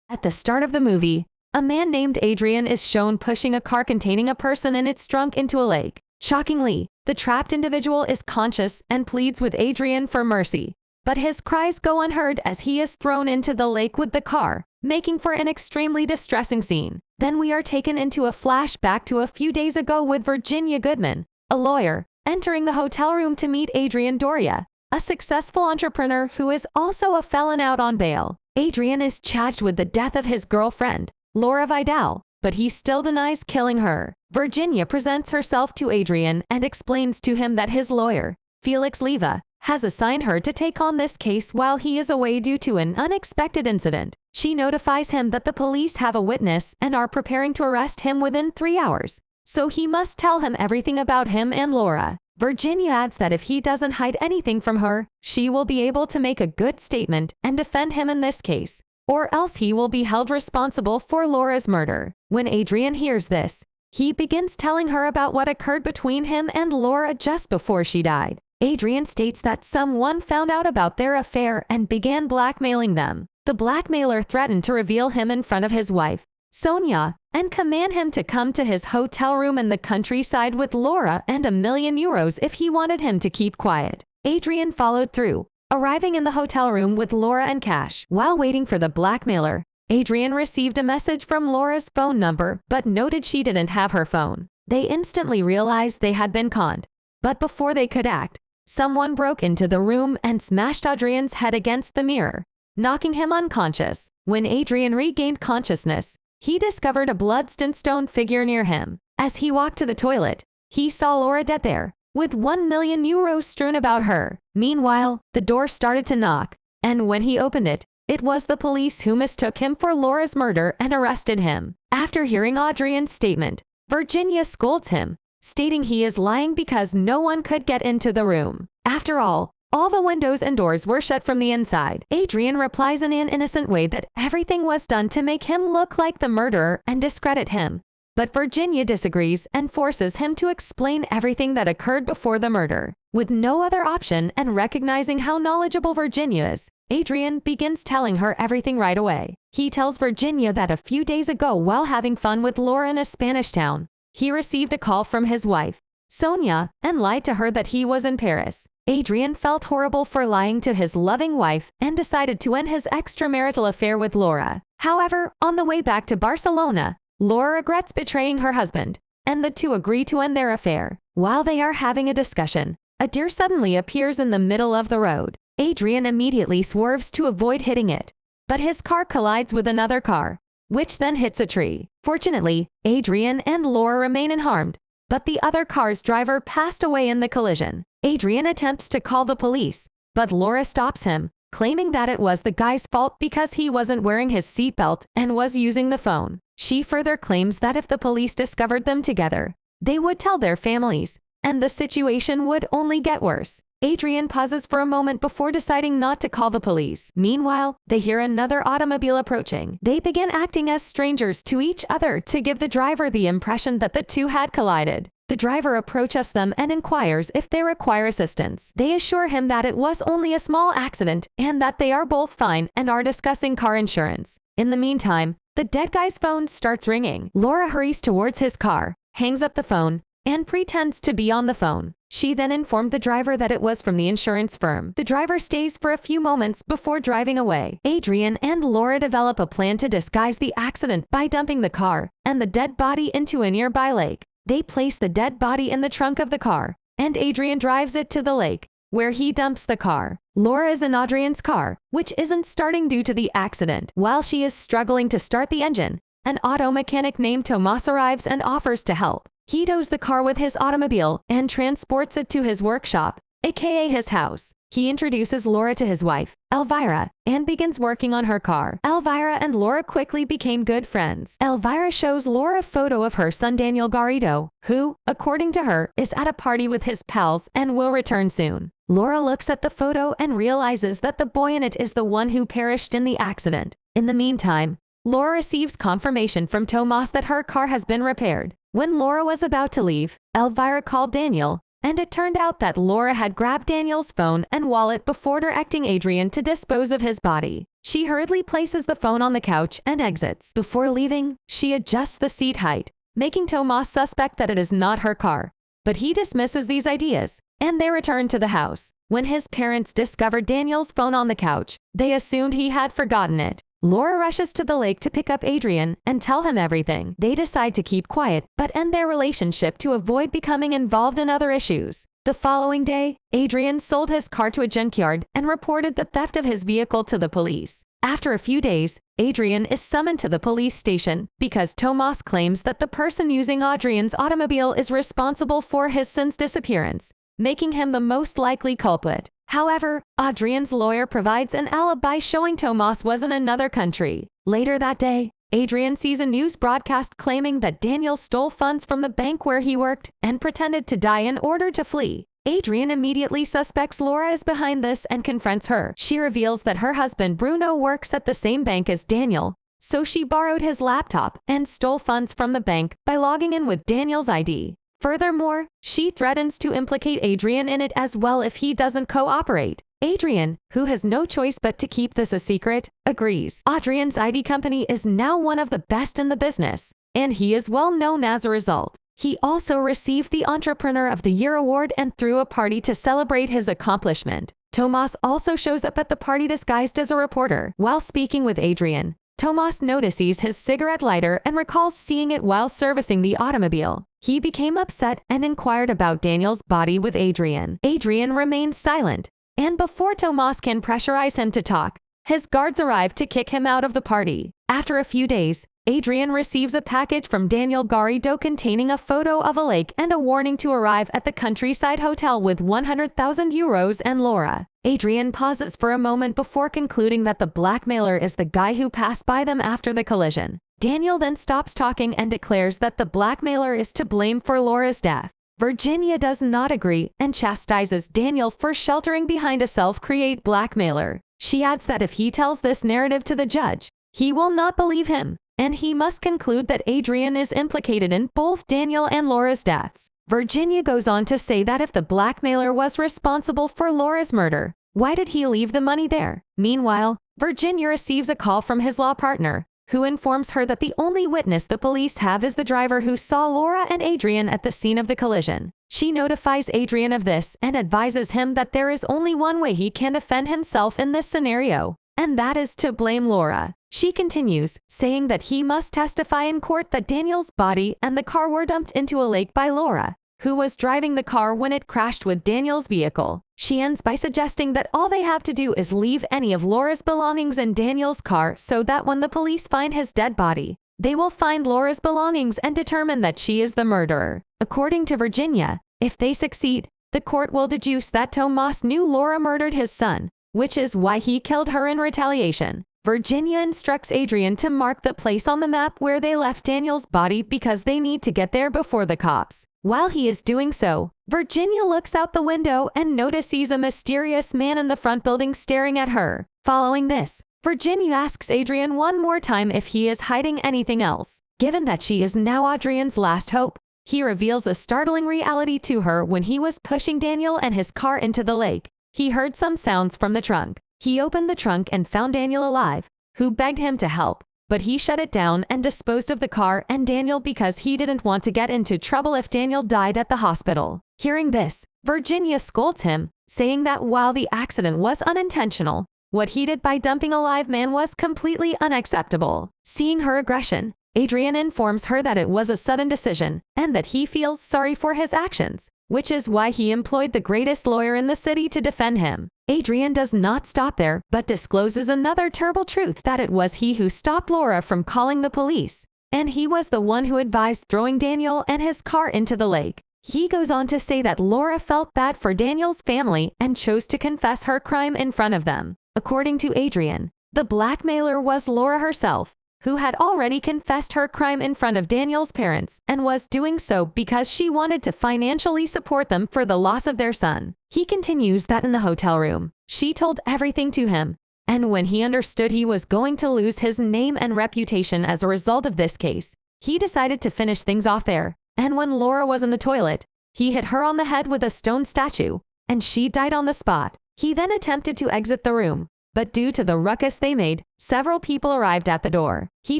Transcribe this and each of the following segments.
At the start of the movie, a man named Adrian is shown pushing a car containing a person in its trunk into a lake. Shockingly, the trapped individual is conscious and pleads with Adrian for mercy, but his cries go unheard as he is thrown into the lake with the car, making for an extremely distressing scene. Then we are taken into a flashback to a few days ago with Virginia Goodman, a lawyer, entering the hotel room to meet Adrian Doria, a successful entrepreneur who is also a felon out on bail. Adrian is charged with the death of his girlfriend, Laura Vidal, but he still denies killing her. Virginia presents herself to Adrian and explains to him that his lawyer, Felix Leva, has assigned her to take on this case while he is away due to an unexpected incident. She notifies him that the police have a witness and are preparing to arrest him within 3 hours, so he must tell him everything about him and Laura. Virginia adds that if he doesn't hide anything from her, she will be able to make a good statement and defend him in this case, or else he will be held responsible for Laura's murder. When Adrian hears this, he begins telling her about what occurred between him and Laura just before she died. Adrian states that someone found out about their affair and began blackmailing them. The blackmailer threatened to reveal him in front of his wife, Sonia, and command him to come to his hotel room in the countryside with Laura and €1,000,000 if he wanted him to keep quiet. Adrian followed through, arriving in the hotel room with Laura and cash. While waiting for the blackmailer, Adrian received a message from Laura's phone number but noted she didn't have her phone. They instantly realized they had been conned. But before they could act, someone broke into the room and smashed Adrian's head against the mirror, knocking him unconscious. When Adrian regained consciousness, he discovered a blood-stained stone figure near him. As he walked to the toilet, he saw Laura dead there, with €1,000,000 strewn about her. Meanwhile, the door started to knock, and when he opened it, it was the police who mistook him for Laura's murder and arrested him. After hearing Adrian's statement, Virginia scolds him, stating he is lying because no one could get into the room. After all the windows and doors were shut from the inside. Adrian replies in an innocent way that everything was done to make him look like the murderer and discredit him. But Virginia disagrees and forces him to explain everything that occurred before the murder. With no other option and recognizing how knowledgeable Virginia is, Adrian begins telling her everything right away. He tells Virginia that a few days ago, while having fun with Laura in a Spanish town, he received a call from his wife, Sonia, and lied to her that he was in Paris. Adrian felt horrible for lying to his loving wife and decided to end his extramarital affair with Laura. However, on the way back to Barcelona, Laura regrets betraying her husband, and the two agree to end their affair. While they are having a discussion, a deer suddenly appears in the middle of the road. Adrian immediately swerves to avoid hitting it, but his car collides with another car, which then hits a tree. Fortunately, Adrian and Laura remain unharmed, but the other car's driver passed away in the collision. Adrian attempts to call the police, but Laura stops him, claiming that it was the guy's fault because he wasn't wearing his seatbelt and was using the phone. She further claims that if the police discovered them together, they would tell their families, and the situation would only get worse. Adrian pauses for a moment before deciding not to call the police. Meanwhile, they hear another automobile approaching. They begin acting as strangers to each other to give the driver the impression that the two had collided. The driver approaches them and inquires if they require assistance. They assure him that it was only a small accident and that they are both fine and are discussing car insurance. In the meantime, the dead guy's phone starts ringing. Laura hurries towards his car, hangs up the phone, and pretends to be on the phone. She then informed the driver that it was from the insurance firm. The driver stays for a few moments before driving away. Adrian and Laura develop a plan to disguise the accident by dumping the car and the dead body into a nearby lake. They place the dead body in the trunk of the car, and Adrian drives it to the lake, where he dumps the car. Laura is in Adrian's car, which isn't starting due to the accident. While she is struggling to start the engine, an auto mechanic named Tomas arrives and offers to help. He tows the car with his automobile and transports it to his workshop, aka his house. He introduces Laura to his wife, Elvira, and begins working on her car. Elvira and Laura quickly became good friends. Elvira shows Laura a photo of her son Daniel Garrido, who, according to her, is at a party with his pals and will return soon. Laura looks at the photo and realizes that the boy in it is the one who perished in the accident. In the meantime, Laura receives confirmation from Tomas that her car has been repaired. When Laura was about to leave, Elvira called Daniel, and it turned out that Laura had grabbed Daniel's phone and wallet before directing Adrian to dispose of his body. She hurriedly places the phone on the couch and exits. Before leaving, she adjusts the seat height, making Tomas suspect that it is not her car. But he dismisses these ideas, and they return to the house. When his parents discovered Daniel's phone on the couch, they assumed he had forgotten it. Laura rushes to the lake to pick up Adrian and tell him everything. They decide to keep quiet, but end their relationship to avoid becoming involved in other issues. The following day, Adrian sold his car to a junkyard and reported the theft of his vehicle to the police. After a few days, Adrian is summoned to the police station because Tomas claims that the person using Adrian's automobile is responsible for his son's disappearance, making him the most likely culprit. However, Adrian's lawyer provides an alibi showing Tomas was in another country. Later that day, Adrian sees a news broadcast claiming that Daniel stole funds from the bank where he worked and pretended to die in order to flee. Adrian immediately suspects Laura is behind this and confronts her. She reveals that her husband Bruno works at the same bank as Daniel, so she borrowed his laptop and stole funds from the bank by logging in with Daniel's ID. Furthermore, she threatens to implicate Adrian in it as well if he doesn't cooperate. Adrian, who has no choice but to keep this a secret, agrees. Adrian's ID company is now one of the best in the business, and he is well known as a result. He also received the Entrepreneur of the Year award and threw a party to celebrate his accomplishment. Tomas also shows up at the party disguised as a reporter. While speaking with Adrian, Tomas notices his cigarette lighter and recalls seeing it while servicing the automobile. He became upset and inquired about Daniel's body with Adrian. Adrian remains silent, and before Tomas can pressurize him to talk, his guards arrive to kick him out of the party. After a few days, Adrian receives a package from Daniel Garrido containing a photo of a lake and a warning to arrive at the countryside hotel with 100,000 euros and Laura. Adrian pauses for a moment before concluding that the blackmailer is the guy who passed by them after the collision. Daniel then stops talking and declares that the blackmailer is to blame for Laura's death. Virginia does not agree and chastises Daniel for sheltering behind a self-created blackmailer. She adds that if he tells this narrative to the judge, he will not believe him, and he must conclude that Adrian is implicated in both Daniel and Laura's deaths. Virginia goes on to say that if the blackmailer was responsible for Laura's murder, why did he leave the money there? Meanwhile, Virginia receives a call from his law partner, who informs her that the only witness the police have is the driver who saw Laura and Adrian at the scene of the collision. She notifies Adrian of this and advises him that there is only one way he can defend himself in this scenario, and that is to blame Laura. She continues, saying that he must testify in court that Daniel's body and the car were dumped into a lake by Laura, who was driving the car when it crashed with Daniel's vehicle. She ends by suggesting that all they have to do is leave any of Laura's belongings in Daniel's car so that when the police find his dead body, they will find Laura's belongings and determine that she is the murderer. According to Virginia, if they succeed, the court will deduce that Tomas knew Laura murdered his son, which is why he killed her in retaliation. Virginia instructs Adrian to mark the place on the map where they left Daniel's body because they need to get there before the cops. While he is doing so, Virginia looks out the window and notices a mysterious man in the front building staring at her. Following this, Virginia asks Adrian one more time if he is hiding anything else. Given that she is now Adrian's last hope, he reveals a startling reality to her when he was pushing Daniel and his car into the lake. He heard some sounds from the trunk. He opened the trunk and found Daniel alive, who begged him to help, but he shut it down and disposed of the car and Daniel because he didn't want to get into trouble if Daniel died at the hospital. Hearing this, Virginia scolds him, saying that while the accident was unintentional, what he did by dumping a live man was completely unacceptable. Seeing her aggression, Adrian informs her that it was a sudden decision and that he feels sorry for his actions, which is why he employed the greatest lawyer in the city to defend him. Adrian does not stop there, but discloses another terrible truth that it was he who stopped Laura from calling the police, and he was the one who advised throwing Daniel and his car into the lake. He goes on to say that Laura felt bad for Daniel's family and chose to confess her crime in front of them. According to Adrian, the blackmailer was Laura herself, who had already confessed her crime in front of Daniel's parents and was doing so because she wanted to financially support them for the loss of their son. He continues that in the hotel room, she told everything to him, and when he understood he was going to lose his name and reputation as a result of this case, he decided to finish things off there, and when Laura was in the toilet, he hit her on the head with a stone statue, and she died on the spot. He then attempted to exit the room, but due to the ruckus they made, several people arrived at the door. He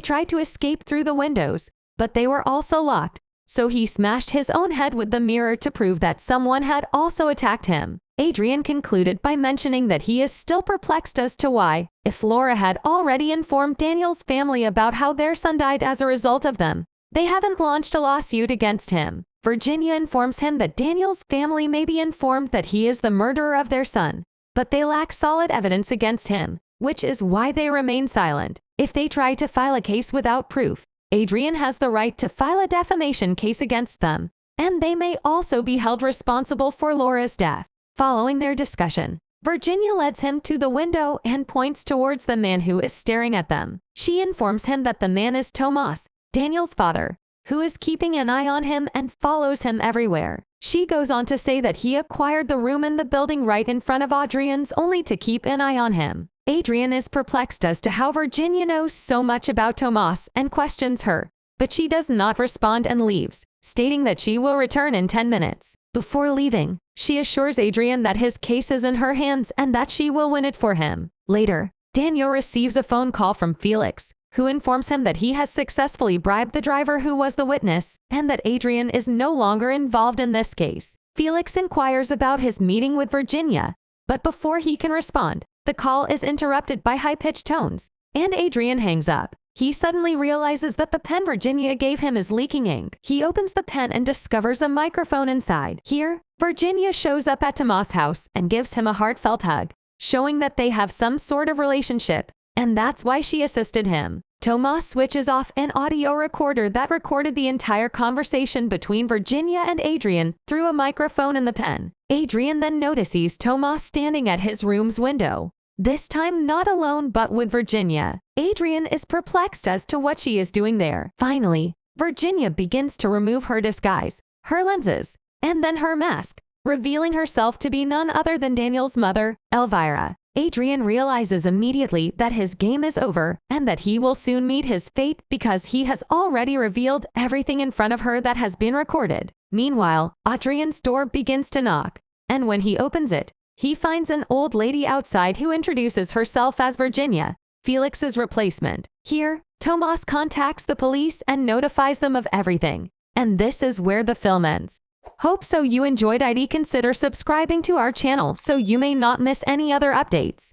tried to escape through the windows, but they were also locked, so he smashed his own head with the mirror to prove that someone had also attacked him. Adrian concluded by mentioning that he is still perplexed as to why, if Laura had already informed Daniel's family about how their son died as a result of them, they haven't launched a lawsuit against him. Virginia informs him that Daniel's family may be informed that he is the murderer of their son, but they lack solid evidence against him, which is why they remain silent. If they try to file a case without proof, Adrian has the right to file a defamation case against them, and they may also be held responsible for Laura's death. Following their discussion, Virginia leads him to the window and points towards the man who is staring at them. She informs him that the man is Tomas, Daniel's father, who is keeping an eye on him and follows him everywhere. She goes on to say that he acquired the room in the building right in front of Adrian's only to keep an eye on him. Adrian is perplexed as to how Virginia knows so much about Tomas and questions her, but she does not respond and leaves, stating that she will return in 10 minutes. Before leaving, she assures Adrian that his case is in her hands and that she will win it for him. Later, Daniel receives a phone call from Felix, who informs him that he has successfully bribed the driver who was the witness and that Adrian is no longer involved in this case. Felix inquires about his meeting with Virginia, but before he can respond, the call is interrupted by high-pitched tones, and Adrian hangs up. He suddenly realizes that the pen Virginia gave him is leaking ink. He opens the pen and discovers a microphone inside. Here, Virginia shows up at Tomas' house and gives him a heartfelt hug, showing that they have some sort of relationship, and that's why she assisted him. Tomas switches off an audio recorder that recorded the entire conversation between Virginia and Adrian through a microphone in the pen. Adrian then notices Tomas standing at his room's window, this time not alone but with Virginia. Adrian is perplexed as to what she is doing there. Finally, Virginia begins to remove her disguise, her lenses, and then her mask, revealing herself to be none other than Daniel's mother, Elvira. Adrian realizes immediately that his game is over and that he will soon meet his fate because he has already revealed everything in front of her that has been recorded. Meanwhile, Adrian's door begins to knock, and when he opens it, he finds an old lady outside who introduces herself as Virginia, Felix's replacement. Here, Tomas contacts the police and notifies them of everything, and this is where the film ends. Hope so you enjoyed. Consider subscribing to our channel so you may not miss any other updates.